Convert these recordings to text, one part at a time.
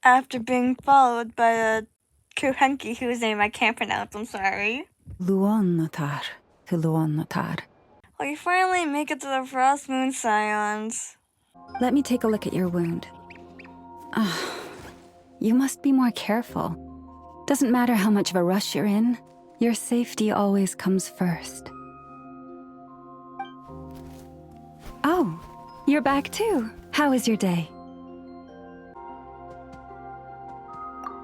after being followed by a Kuhenki whose name I can't pronounce, I'm sorry. Luonnotar to Luonnotar. Well, you finally make it to the Frostmoon scions. Let me take a look at your wound. You must be more careful. Doesn't matter how much of a rush you're in, your safety always comes first. Oh, you're back too. How was your day?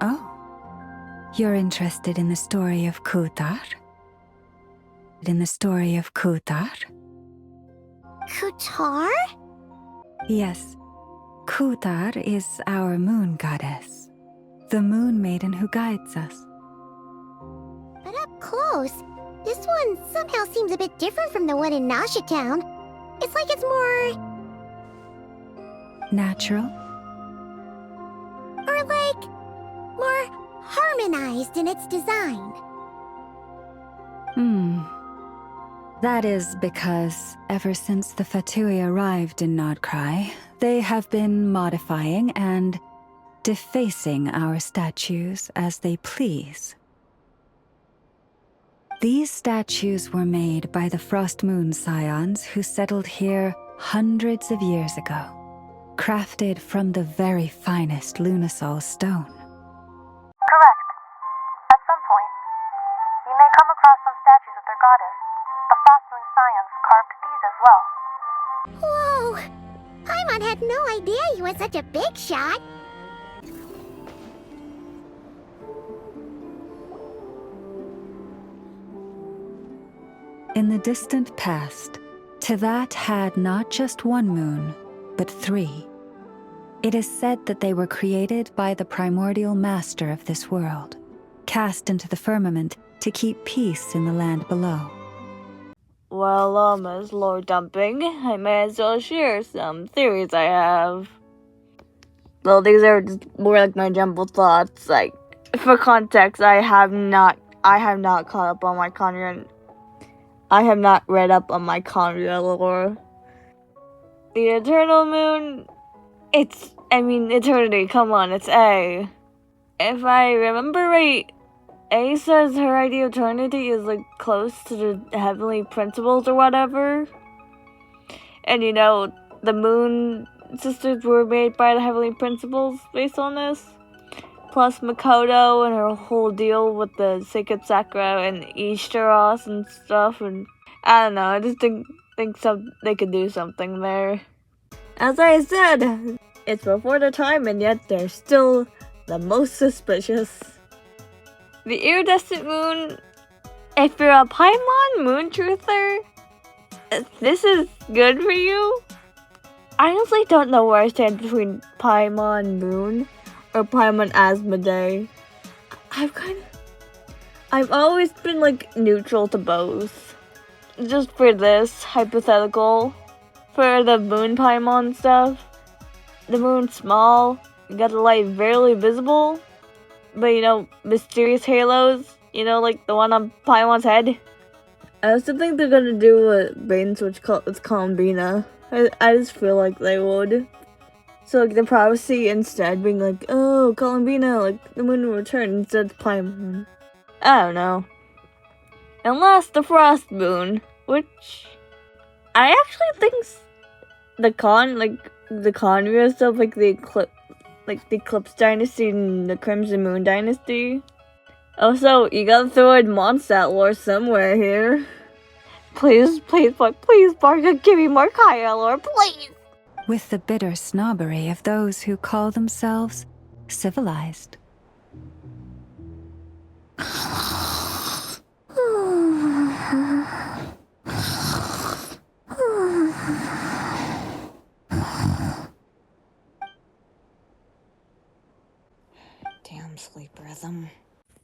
Oh, you're interested in the story of Kutar? In the story of Kutar? Kutar? Yes. Kutar is our moon goddess, the moon maiden who guides us. But up close, this one somehow seems a bit different from the one in Nasha Town. It's like it's more... Natural? or like... more harmonized in its design. That is because ever since the Fatui arrived in Nodcry, they have been modifying and defacing our statues as they please. These statues were made by the Frostmoon scions who settled here hundreds of years ago, crafted from the very finest Lunasol stone. Correct. At some point, you may come across some statues of their goddess. The Frostmoon scions carved these as well. Whoa! Paimon had no idea you were such a big shot. In the distant past, Teyvat had not just one moon, but 3. It is said that they were created by the primordial master of this world, cast into the firmament to keep peace in the land below. Well, as lore dumping, I may as well share some theories I have. Well, these are just more like my jumbled thoughts. Like, for context, I have not caught up on my Khaenri'ah. I have not read up on my Khaenri'ah lore. The Eternal Moon, eternity, come on, it's A. If I remember right, A says her idea of eternity is, like, close to the heavenly principles or whatever. And, the Moon Sisters were made by the heavenly principles based on this. Plus Makoto and her whole deal with the Sacred Sakura and Ishtaros and stuff. And I don't know, I just think they could do something there. As I said, it's before their time and yet they're still the most suspicious. The Iridescent Moon, if you're a Paimon moon truther, this is good for you. I honestly don't know where I stand between Paimon Moon or Paimon Asmodee. I've always been like neutral to both. Just for this hypothetical, for the moon-Paimon stuff, the moon's small, you got the light barely visible, but mysterious halos, like the one on Paimon's head. I also think they're gonna do a bait and switch with Columbina. I just feel like they would. So like the prophecy instead being like, oh, Columbina, like the moon will return instead of Paimon. I don't know. Unless the Frostmoon, which I actually think the Khaenri'ah stuff, like the Eclipse Dynasty and the Crimson Moon Dynasty. Also, you gotta throw in Mondstadt lore somewhere here. Please, Barca, give me more Khaenri'ah lore, please! With the bitter snobbery of those who call themselves civilized. Damn sleep rhythm.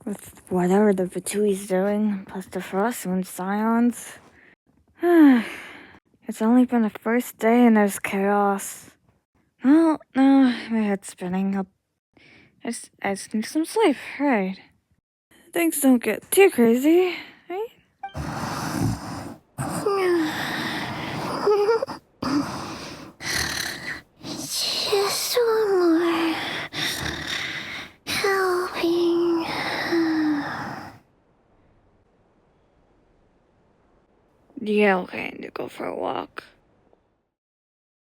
With whatever the Fatui's doing, plus the Frostmoon scions. It's only been the first day and there's chaos. Oh, no, my head's spinning. I just need some sleep, right? Things don't get too crazy, right? Just one more. Yeah, okay, I need to go for a walk.